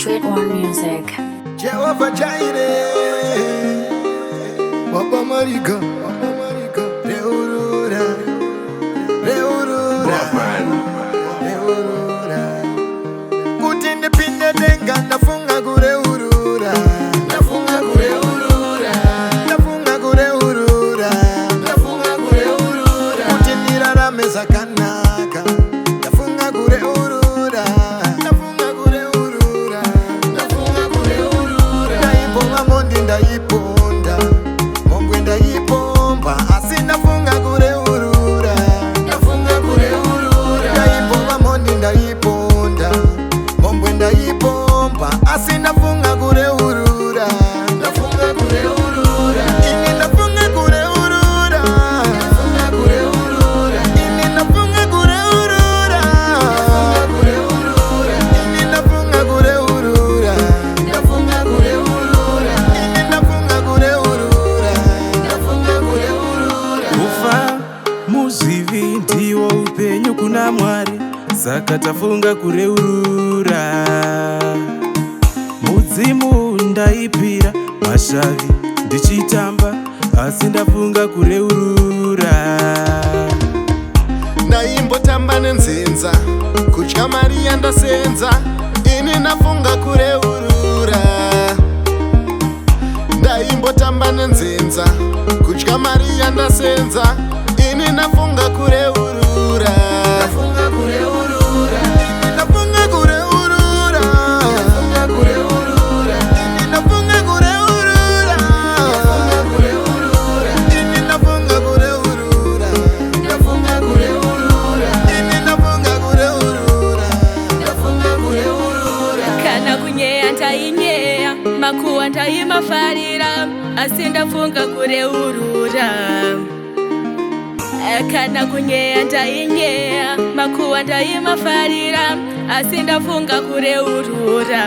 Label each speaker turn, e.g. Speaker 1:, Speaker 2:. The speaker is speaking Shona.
Speaker 1: Street One Music.
Speaker 2: Jehovah Jireh, Papa Marica, Reurura, Reurura, Reurura. Kutinde pinda denga, Ndafunga KUREURURA, Ndafunga KUREURURA, Ndafunga KUREURURA, Ndafunga KUREURURA. Kutindira rameza kanaka, Ndafunga KUREURURA, Ndafunga KUREURURA, Ndafunga KUREURURA. Ndaiponga mondi ndaiponda, mongwe ndaipomba, asi ndafunga KUREURURA, Ndafunga KUREURURA. Ndaiponga mondi ndaiponda, mongwe ndaipomba, asi ndafunga KUREURURA, Ndafunga KUREURURA. Ini ndafunga KUREURURA, Ndafunga KUREURURA. Ini ndafunga KUREURURA, Ndafunga KUREURURA. Ini ndafunga KUREURURA, Ndafunga KUREURURA. Ini ndafunga KUREURURA, Ndafunga KUREURURA.
Speaker 3: Kufa muzivi ndiwo upenyu kuna Mwari, saka tafunga KUREURURA. Mudzimu ndaipira mashavi ndichitamba, asi ndafunga KUREURURA.
Speaker 2: Ndaimbotamba nenzenza, kutya Mariya ndasenza, ini ndafunga KUREURURA. Ndaimbotamba nenzenza, kutya Mariya ndasenza, ini ndafunga KUREURURA. Ndafunga KUREURURA, ndafunga KUREURURA, ndafunga KUREURURA. Ini ndafunga KUREURURA, ndafunga KUREURURA. Ini ndafunga KUREURURA, ndafunga KUREURURA. Ini ndafunga KUREURURA, ndafunga KUREURURA.
Speaker 4: Kana kunyeya ndainyea, makuwa ndaimafarira, asi ndafunga KUREURURA. Kana kunyeya ndainyea, makuwa ndaimafarira, asi ndafunga KUREURURA.